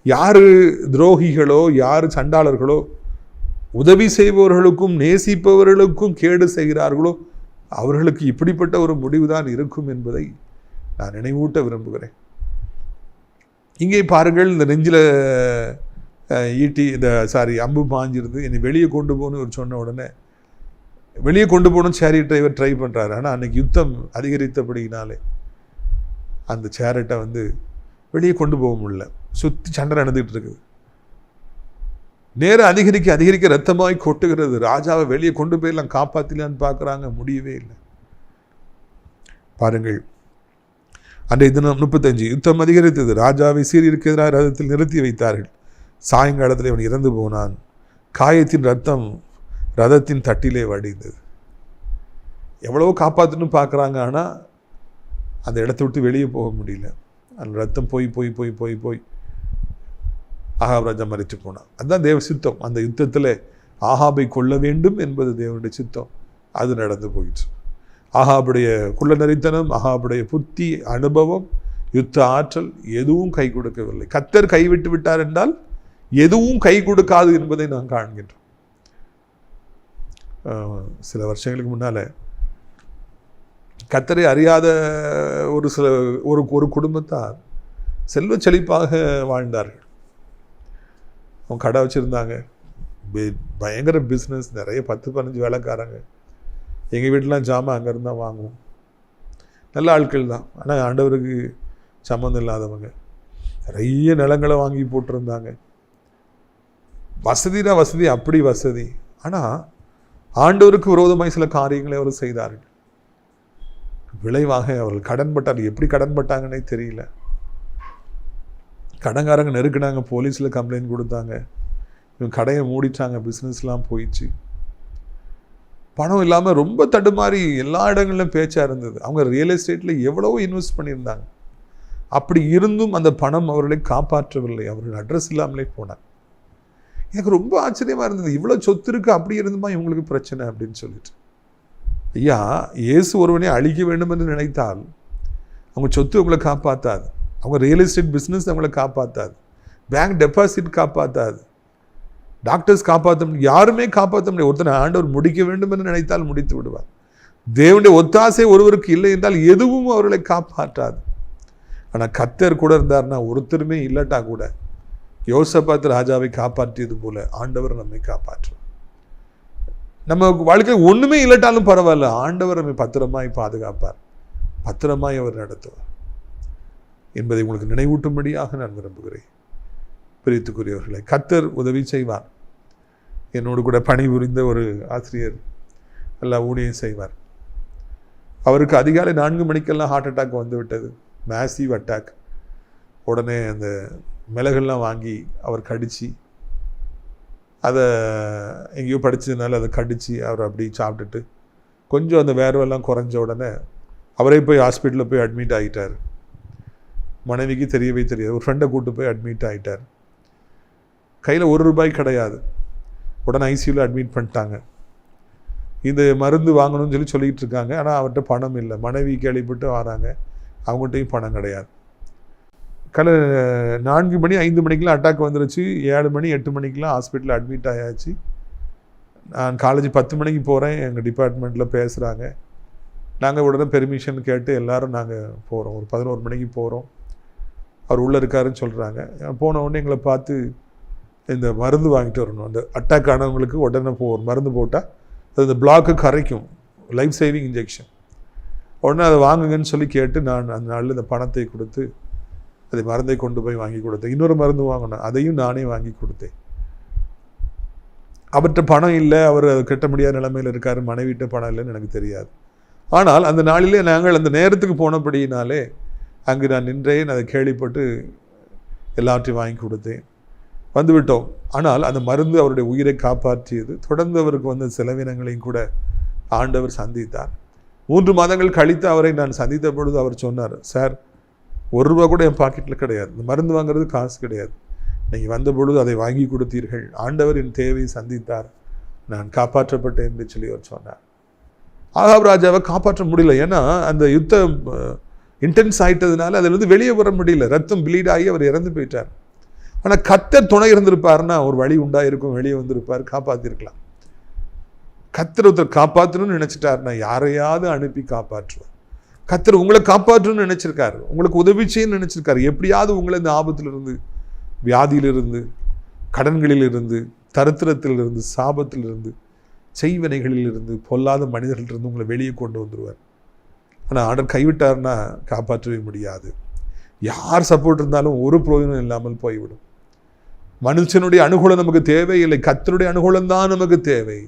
யாரு துரோகிகளோ, யாரு சண்டாளர்களோ, உதவி செய்பவர்களுக்கும் நேசிப்பவர்களுக்கும் கேடு செய்கிறார்களோ அவர்களுக்கு இப்படிப்பட்ட ஒரு முடிவுதான் இருக்கும் என்பதை நான் நினைவூட்ட விரும்புகிறேன். இங்கே பாருங்கள், இந்த நெஞ்சில் ஈட்டி அம்பு பாஞ்சிருந்து என்னை வெளியே கொண்டு போகணும்னு ஒரு சொன்ன உடனே வெளியே கொண்டு போகணும் சேரியட் டிரைவர் ட்ரை பண்ணுறாரு. ஆனால் அன்றைக்கி யுத்தம் அதிகரித்தபடினாலே அந்த சேரட்டை வெளியே கொண்டு போக முடியல. சுற்றி சண்டை நடந்துகிட்டு இருக்குது. நேரம் அதிகரிக்க அதிகரிக்க ரத்தமாய் கொட்டுகிறது. ராஜாவை வெளியே கொண்டு போயிடலாம், காப்பாற்றலான்னு பார்க்குறாங்க, முடியவே இல்லை. பாருங்கள், அன்றைய தினம் 35 யுத்தம் அதிகரித்தது. ராஜாவை சீரியருக்கு எதிராக ரதத்தில் நிறுத்தி வைத்தார்கள். சாயங்காலத்தில் அவன் இறந்து போனான். காயத்தின் ரத்தம் ரதத்தின் தட்டிலே வடிந்தது. எவ்வளவோ காப்பாற்றணும்னு பார்க்குறாங்க, ஆனால் அந்த இடத்த விட்டு வெளியே போக முடியல. அந்த ரத்தம் போய் போய் போய் போய் போய் ஆகாப் ராஜா மறித்து போனான். அதுதான் தேவ சித்தம். அந்த யுத்தத்தில் ஆகாபை கொல்ல வேண்டும் என்பது தேவனுடைய சித்தம். அது நடந்து போயிடுச்சு. ஆகாபுடைய குள்ளநரித்தனம், ஆகாபுடைய புத்தி, அனுபவம், யுத்த ஆற்றல் எதுவும் கை கொடுக்கவில்லை. கர்த்தர் கைவிட்டு விட்டார் என்றால் எதுவும் கை கொடுக்காது என்பதை நாம் காண்கின்றோம். சில வருஷங்களுக்கு முன்னால் கர்த்தரை அறியாத ஒரு குடும்பத்தார் செல்வ செழிப்பாக வாழ்ந்தார்கள். அவங்க கடை வச்சுருந்தாங்க, பயங்கர பிஸ்னஸ், நிறைய 10-15 வேலைக்காரங்க. எங்கள் வீட்டிலாம் ஜாமான் அங்கேருந்து தான் வாங்குவோம். நல்ல ஆட்கள் தான், ஆனால் ஆண்டவருக்கு சம்மந்தம் இல்லாதவங்க. நிறைய நிலங்களை வாங்கி போட்டிருந்தாங்க. வசதினா வசதி, அப்படி வசதி. ஆனால் ஆண்டவருக்கு விரோதமாய் சில காரியங்களை அவர் செய்தார்கள். விளைவாக அவர்கள் கடன்பட்டார்கள். எப்படி கடன்பட்டாங்கன்னே தெரியல. கடன்காரங்க நெருக்கினாங்க, போலீஸில் கம்ப்ளைண்ட் கொடுத்தாங்க. இவங்க கடையை மூடிட்டாங்க, பிஸ்னஸ்லாம் போயிடுச்சு. பணம் இல்லாமல் ரொம்ப தடுமாறி எல்லா இடங்களிலும் பேச்சாக இருந்தது. அவங்க ரியல் எஸ்டேட்டில் எவ்வளவோ இன்வெஸ்ட் பண்ணியிருந்தாங்க. அப்படி இருந்தும் அந்த பணம் அவர்களை காப்பாற்றவில்லை. அவர்கள் அட்ரஸ் இல்லாமலே போனாங்க. எனக்கு ரொம்ப ஆச்சரியமாக இருந்தது. இவ்வளோ சொத்து இருக்குது, அப்படி இருந்துமா இவங்களுக்கு பிரச்சனை அப்படின்னு சொல்லிட்டு. ஐயா, இயேசு ஒருவனே அழிக்க வேண்டும் என்று நினைத்தால் அவங்க சொத்து அவங்களை காப்பாற்றாது. அவங்க ரியல் எஸ்டேட் பிஸ்னஸ் அவங்களை காப்பாற்றாது. பேங்க் டெபாசிட் காப்பாற்றாது. டாக்டர்ஸ் காப்பாற்ற முடியும், யாருமே காப்பாற்ற முடியாது. ஒருத்தனை ஆண்டவர் முடிக்க வேண்டும் என்று நினைத்தால் முடித்து விடுவார். தேவனுடைய ஒத்தாசை ஒருவருக்கு இல்லை என்றால் எதுவும் அவர்களை காப்பாற்றாது. ஆனால் கர்த்தர் கூட இருந்தார்னா, ஒருத்தருமே இல்லட்டா கூட யோசபாத் ராஜாவை காப்பாற்றியது போல ஆண்டவர் நம்மை காப்பாற்றுவார். நம்ம வாழ்க்கையில் ஒன்றுமே இல்லட்டாலும் பரவாயில்ல, ஆண்டவர் நம்மை பத்திரமாய் பாதுகாப்பார், பத்திரமாய் அவர் நடத்துவார் என்பதை உங்களுக்கு நினைவூட்டும்படியாக நான் விரும்புகிறேன். பிரித்துக்குரியவர்களை, கர்த்தர் உதவி செய்வார். என்னோடு கூட பணிபுரிந்த ஒரு ஆசிரியர் நல்லா ஊழியம் செய்வார். அவருக்கு அதிகாலை 4 மணிக்கெல்லாம் ஹார்ட் அட்டாக் வந்து விட்டது, மேசிவ் அட்டாக். உடனே அந்த மிளகெல்லாம் வாங்கி அவர் கடித்து, அதை எங்கேயோ படித்ததுனால அதை கடித்து அவர் அப்படி சாப்பிட்டுட்டு கொஞ்சம் அந்த வேர்வெல்லாம் குறைஞ்ச உடனே அவரே போய் ஹாஸ்பிட்டலில் போய் அட்மிட் ஆகிட்டார். மனைவிக்கு தெரியவே தெரியாது. ஒரு ஃப்ரெண்டை கூப்பிட்டு போய் அட்மிட் ஆகிட்டார். கையில் ₹1 கிடையாது. உடனே ஐசியூவில் அட்மிட் பண்ணிட்டாங்க. இந்த மருந்து வாங்கணும்னு சொல்லிக்கிட்டு இருக்காங்க. ஆனால் அவர்கிட்ட பணம் இல்லை. மனைவி கேள்விப்பட்டு வராங்க, அவங்ககிட்டையும் பணம் கிடையாது. 4 மணி 5 மணிக்கெலாம் அட்டாக் வந்துருச்சு. 7 மணி 8 மணிக்கெலாம் ஹாஸ்பிட்டலில் அட்மிட் ஆயாச்சு. நான் காலேஜ் 10 மணிக்கு போகிறேன். எங்கள் டிபார்ட்மெண்ட்டில் பேசுகிறாங்க. நாங்கள் உடனே பெர்மிஷன் கேட்டு எல்லோரும் நாங்கள் போகிறோம். ஒரு 11 மணிக்கு போகிறோம். அவர் உள்ளே இருக்காருன்னு சொல்கிறாங்க. போன உடனே எங்களை பார்த்து இந்த மருந்து வாங்கிட்டு வரணும், அந்த அட்டாக் ஆனவங்களுக்கு உடனே மருந்து போட்டால் அது இந்த பிளாக்கு கரைக்கும், லைஃப் சேவிங் இன்ஜெக்ஷன். உடனே அதை வாங்குங்கன்னு சொல்லி கேட்டு நான் அந்த நாளில் இந்த பணத்தை கொடுத்து அதை மருந்தை கொண்டு போய் வாங்கி கொடுத்தேன். இன்னொரு மருந்து வாங்கினேன், அதையும் நானே வாங்கி கொடுத்தேன். அவர்கிட்ட பணம் இல்லை, அவர் அதை கட்ட முடியாத நிலைமையில் இருக்கார், மனைவிட்ட பணம் இல்லைன்னு எனக்கு தெரியாது. ஆனால் அந்த நாளிலே நாங்கள் அந்த நேரத்துக்கு போனபடியினாலே அங்கு நான் நின்றேன். அதை கேள்விப்பட்டு எல்லாவற்றையும் வாங்கி கொடுத்தேன். வந்துவிட்டோம். ஆனால் அந்த மருந்து அவருடைய உயிரை காப்பாற்றியது. தொடர்ந்து அவருக்கு வந்த செலவினங்களையும் கூட ஆண்டவர் சந்தித்தார். 3 மாதங்கள் கழித்து அவரை நான் சந்தித்த பொழுது அவர் சொன்னார், சார், ₹1 கூட என் பாக்கெட்டில் கிடையாது, இந்த மருந்து வாங்குறது காசு கிடையாது, நீங்கள் வந்த பொழுது அதை வாங்கி கொடுத்தீர்கள், ஆண்டவர் என் தேவையை சந்தித்தார், நான் காப்பாற்றப்பட்டேன் என்று சொல்லி அவர் சொன்னார். ஆகாப் ராஜாவை காப்பாற்ற முடியல. ஏன்னா அந்த யுத்தம் இன்டென்ஸ் ஆகிட்டதுனால அதிலிருந்து வெளியே வர முடியல. ரத்தம் ப்ளீட் ஆகி அவர் இறந்து போயிட்டார். ஆனால் கர்த்தர் துணை இருந்திருப்பாருன்னா ஒரு வழி உண்டாயிருக்கும், வெளியே வந்திருப்பார், காப்பாற்றிருக்கலாம். கர்த்தர் ஒருத்தர் காப்பாற்றணும்னு நினச்சிட்டாருன்னா யாரையாவது அனுப்பி காப்பாற்றுவார். கர்த்தர் உங்களை காப்பாற்றணும்னு நினைச்சிருக்காரு, உங்களுக்கு உதவி செய்யணும்னு நினைச்சிருக்காரு. எப்படியாவது உங்களை இந்த ஆபத்திலிருந்து, வியாதியிலிருந்து, கடன்களிலிருந்து, தரித்திரத்திலிருந்து, சாபத்திலிருந்து, செய்வனைகளிலிருந்து, பொல்லாத மனிதர்களிலிருந்து உங்களை வெளியே கொண்டு வந்துடுவார். ஆனால் ஆண்டவர் கைவிட்டார்னா காப்பாற்றவே முடியாது. யார் சப்போர்ட் இருந்தாலும் ஒரு பிரயோஜனம் இல்லாமல் போய்விடும். மனுஷனுடைய அனுகூலம் நமக்கு தேவையில்லை, கர்த்தருடைய அனுகூலம் தான் நமக்கு தேவை.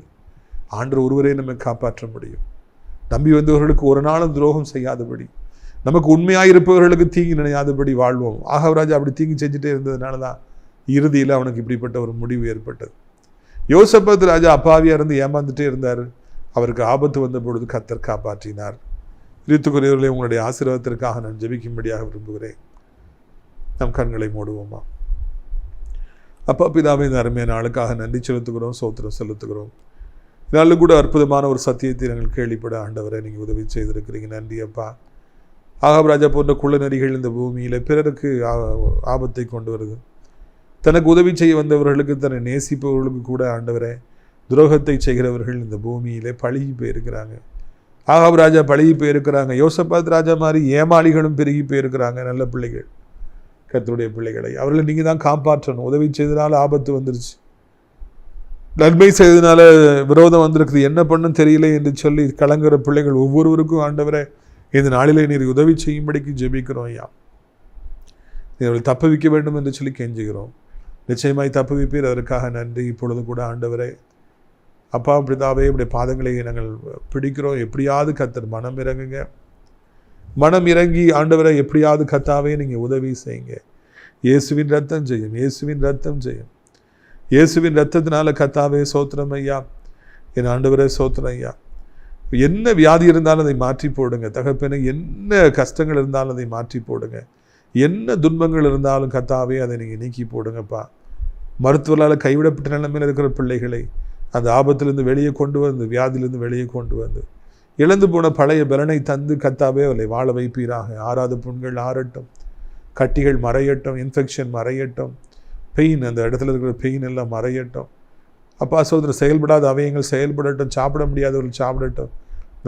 ஆண்டவர் ஒருவரே நம்மை காப்பாற்ற முடியும். நம்பி வந்தவர்களுக்கு ஒரு நாளும் துரோகம் செய்யாதபடி, நமக்கு உண்மையாயிருப்பவர்களுக்கு தீங்கு நினையாதபடி வாழ்வோம். ஆகாப்ராஜா அப்படி தீங்கு செஞ்சுட்டே இருந்ததுனால தான் இறுதியில் அவனுக்கு இப்படிப்பட்ட ஒரு முடிவு ஏற்பட்டது. யோசபாத் ராஜா அப்பாவியாக இருந்து ஏமாந்துட்டே இருந்தார். அவருக்கு ஆபத்து வந்த பொழுது கர்த்தர் காப்பாற்றினார். கிறிஸ்துக்குரியவர்களே, உங்களுடைய ஆசீர்வாதத்திற்காக நான் ஜெபிக்கும்படியாக விரும்புகிறேன். நம் கண்களை மூடுவோமா? அப்பா பிதாவே, இந்த அருமையான நாளுக்காக நன்றி செலுத்துகிறோம், சோத்திரம் செலுத்துகிறோம். இதனாலும் கூட அற்புதமான ஒரு சத்தியத்தை நாங்கள் கேள்விப்பட ஆண்டவரை நீங்கள் உதவி செய்திருக்கிறீங்க. நன்றி அப்பா. ஆகாப்ராஜா போன்ற குள்ளநரிகள் இந்த பூமியில் பிறருக்கு ஆபத்தை கொண்டு வருது. தனக்கு உதவி செய்ய வந்தவர்களுக்கு, தன்னை நேசிப்பவர்களுக்கு கூட ஆண்டவரை துரோகத்தை செய்கிறவர்கள் இந்த பூமியிலே பழகி போயிருக்கிறாங்க. ஆகாப்ராஜா பழகி போயிருக்கிறாங்க. யோசபாத் ராஜா மாதிரி ஏமாளிகளும் பெருகி போயிருக்கிறாங்க. நல்ல பிள்ளைகள், கர்த்தருடைய பிள்ளைகளை அவர்களை நீங்கள் தான் காப்பாற்றணும். உதவி செய்தனால ஆபத்து வந்துருச்சு, நன்மை செய்ததுனால விரோதம் வந்திருக்குது, என்ன பண்ணும் தெரியல என்று சொல்லி கலங்குற பிள்ளைகள் ஒவ்வொருவருக்கும் ஆண்டவரை இந்த நாளிலே நீர் உதவி செய்யும்படிக்கு ஜெபிக்கிறோம். ஐயா, நீர்கள் தப்புவிக்க வேண்டும் என்று சொல்லி கெஞ்சுகிறோம். நிச்சயமாய் தப்புவிப்பீர், அதற்காக நன்றி. இப்பொழுது கூட ஆண்டவரை அப்பா பிதாவே, இப்படி பாதங்களை நாங்கள் பிடிக்கிறோம். எப்படியாவது கர்த்தர் மனம் இறங்குங்க, மனம் இறங்கி ஆண்டவரை எப்படியாவது கர்த்தாவே நீங்கள் உதவி செய்யுங்க. இயேசுவின் ரத்தம் செய்யும், இயேசுவின் ரத்தம் செய்யும், இயேசுவின் ரத்தத்தினால கர்த்தாவே சோத்திரம் ஐயா. என் ஆண்டவரே சோத்திரம் ஐயா. என்ன வியாதி இருந்தாலும் அதை மாற்றி போடுங்க தகப்பனே. என்ன கஷ்டங்கள் இருந்தாலும் அதை மாற்றி போடுங்க. என்ன துன்பங்கள் இருந்தாலும் கர்த்தாவே அதை நீங்கள் நீக்கி போடுங்கப்பா. மருத்துவரால் கைவிடப்பட்ட நிலைமையில் இருக்கிற பிள்ளைகளை அந்த ஆபத்திலிருந்து வெளியே கொண்டு வந்து, வியாதியிலிருந்து வெளியே கொண்டு வந்து, இழந்து போன பழைய பலனை தந்து கர்த்தாவே அவளை வாழ வைப்பீராக. ஆறாத புண்கள் ஆறட்டும், கட்டிகள் மறையட்டும், இன்ஃபெக்ஷன் மறையட்டும், பெயின், அந்த இடத்துல இருக்கிற பெயின் எல்லாம் மறையட்டும். அப்பா சோதரர், செயல்படாத அவயங்கள் செயல்படட்டும், சாப்பிட முடியாதவர்கள் சாப்பிடட்டும்,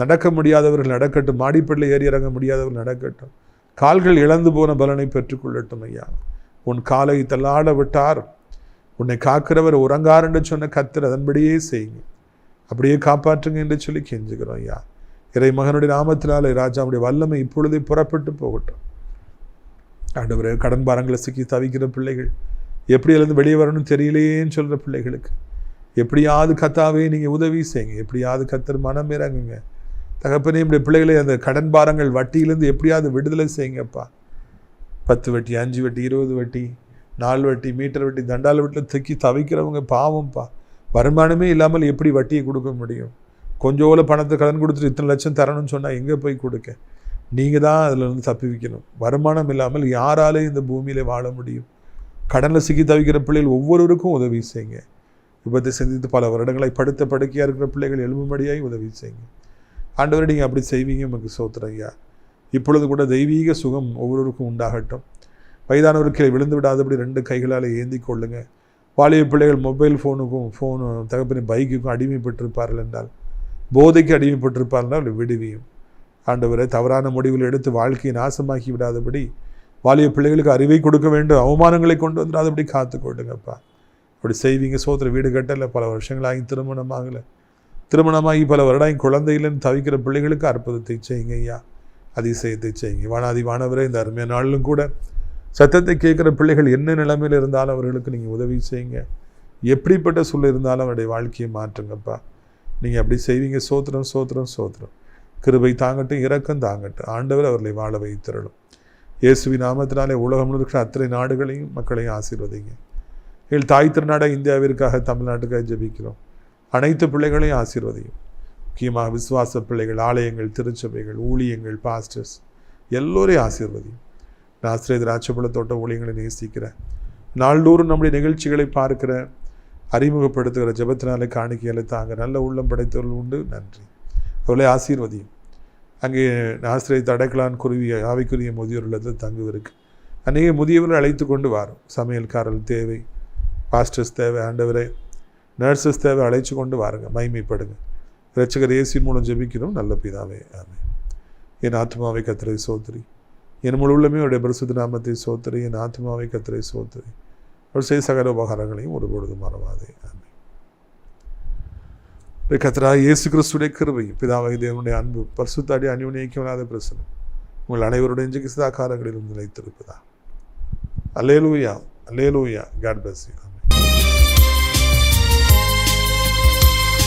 நடக்க முடியாதவர்கள் நடக்கட்டும், மாடிப்படில் ஏறி இறங்க முடியாதவர்கள் நடக்கட்டும், கால்கள் இழந்து போன பலனை பெற்றுக்கொள்ளட்டும் ஐயா. உன் காலை தள்ளாட விட்டார், உன்னை காக்கிறவர் உறங்கார் என்று சொன்ன கர்த்தர் அதன்படியே செய்யுங்க, அப்படியே காப்பாற்றுங்க என்று சொல்லி கெஞ்சுகிறோம் ஐயா. இறை மகனுடைய நாமத்தினாலே ராஜாவுடைய வல்லமை இப்பொழுதே புறப்பட்டு போகட்டும். ஆண்டவரே, கடன் பாரங்களை சிக்கி தவிக்கிற பிள்ளைகள், எப்படி எழுந்து வெளியே வரணும்னு தெரியலையேன்னு சொல்கிற பிள்ளைகளுக்கு எப்படியாவது கர்த்தாவே நீங்கள் உதவி செய்யுங்க. எப்படியாவது கர்த்தர் மனம் இறங்குங்க தகப்பனே. இப்படி பிள்ளைகளை அந்த கடன் பாரங்கள் வட்டியிலேருந்து எப்படியாவது விடுதலை செய்யுங்கப்பா. 10 வட்டி, 5 வட்டி, 20 வட்டி, 4 வட்டி, மீட்டர் வட்டி, தண்டால் வட்டியில் தக்கி தவிக்கிறவங்க பாவம்ப்பா. வருமானமே இல்லாமல் எப்படி வட்டியை கொடுக்க முடியும்? கொஞ்சோல பணத்தை கடன் கொடுத்துட்டு இத்தனை லட்சம் தரணும்னு சொன்னால் எங்கே போய் கொடுக்க? நீங்கள் தான் அதில் இருந்து தப்பி வைக்கணும். வருமானம் இல்லாமல் யாராலே இந்த பூமியில் வாழ முடியும்? கடனில் சிக்கி தவிக்கிற பிள்ளைகள் ஒவ்வொருவருக்கும் உதவி செய்யுங்க. விபத்தை சந்தித்து பல வருடங்களை படுத்த படுக்கையாக இருக்கிற பிள்ளைகள் எழும்பும்படியாய் உதவி செய்யுங்க. ஆண்டவரை நீங்கள் அப்படி செய்வீங்க, நமக்கு சோத்திரம் ஐயா. இப்பொழுது கூட தெய்வீக சுகம் ஒவ்வொருவருக்கும் உண்டாகட்டும். வயதானவருக்கு விழுந்து விடாதபடி 2 கைகளால் ஏந்தி கொள்ளுங்க. வாலிப பிள்ளைகள் மொபைல் ஃபோனு தகப்பன பைக்குக்கும் அடிமைப்பட்டிருப்பார்கள் என்றால், போதைக்கு அடிமைப்பட்டிருப்பார்கள் அவளை விடுவியும். ஆண்டவரை தவறான முடிவில் எடுத்து வாழ்க்கையை நாசமாக்கி விடாதபடி, வாலிப பிள்ளைகளுக்கு அறிவை கொடுக்க வேண்டும், அவமானங்களை கொண்டு வந்துடாதபடி காத்து கொள்ளுங்கப்பா. அப்படி செய்வீங்க சோத்திர. வீடு கட்டலை, பல வருஷங்களாகி திருமணமாகலை, திருமணமாகி பல வருடம் குழந்தையிலன்னு தவிக்கிற பிள்ளைகளுக்கு அற்புதத்தை செய்யுங்க ஐயா, அதிசயத்தை செய்யுங்க. வானாதி வானவரே, இந்த அருமையான நாளிலும் கூட சத்தத்தை கேட்குற பிள்ளைகள் என்ன நிலைமையில் இருந்தாலும் அவர்களுக்கு நீங்கள் உதவி செய்யுங்க. எப்படிப்பட்ட சூழல் இருந்தாலும் அவருடைய வாழ்க்கையை மாற்றுங்கப்பா. நீங்கள் அப்படி செய்வீங்க. சோத்திரம் சோத்திரம் சோத்திரம். கிருபை தாங்கட்டும், இரக்கம் தாங்கட்டும். ஆண்டவர் அவர்களை வாழ வைத்திரலும். இயேசுவின் நாமத்தினாலே உலகம் இருக்கிற அத்தனை நாடுகளையும் மக்களையும் ஆசீர்வதிங்க. எங்கள் தாய் திருநாடாக இந்தியாவிற்காக, தமிழ்நாட்டுக்காக ஜெபிக்கிறோம். அனைத்து பிள்ளைகளையும் ஆசீர்வதியும். முக்கியமாக விசுவாச பிள்ளைகள், ஆலயங்கள், திருச்சபைகள், ஊழியங்கள், பாஸ்டர்ஸ் எல்லோரையும் ஆசீர்வதியும். ஆசிரியர் திராட்சைப்பழ தோட்ட ஊழியங்களை நேசிக்கிறேன். நாள்தோறும் நம்முடைய நிகழ்ச்சிகளை பார்க்கிற, அறிமுகப்படுத்துகிற ஜெபத்தினாலே காணிக்கைகளை தாங்க நல்ல உள்ளம் படைத்தவர்கள் உண்டு. நன்றி. அவளை ஆசீர்வதியும். அங்கே ஆசிரியர் தடைக்கலான் குருவி ஆவிக்குரிய முதியோர் இல்லத்தில் தங்குவதற்கு அநேக முதியவர்கள் அழைத்து கொண்டு வரும். சமையல்காரர்கள் தேவை, பாஸ்டர்ஸ் தேவை, ஆண்டவரே நர்சஸ் தேவை, அழைச்சி கொண்டு வாருங்க. மகிமைப்படுங்க. இரட்சகர் இயேசுவின் மூலம் ஜெபிக்கிறோம் நல்ல பிதாவே, ஆமென். என் ஆத்மாவை கர்த்தரை சோத்திரி, என் முழு உள்ளமே அவருடைய பரிசுத்த நாமத்தை சோத்திரி, என் ஆத்மாவை கர்த்தரை சோத்திரி, அவர் செய்த சகல உபகாரங்களையும் ஒருபொழுதும் மறவாதே. ஆமென். கர்த்தராகிய இயேசு கிறிஸ்துடைய கிருபை, பிதாவாகிய தேவனுடைய அன்பு, பரிசுத்த அந்யோன்யமில்லாத பிரசன்னம் உங்கள் அனைவருடைய இன்றைக்கு சதா காலங்களிலும் நிலைத்திருப்பதா. அல்லேலூயா, அல்லேலூயா. God bless you.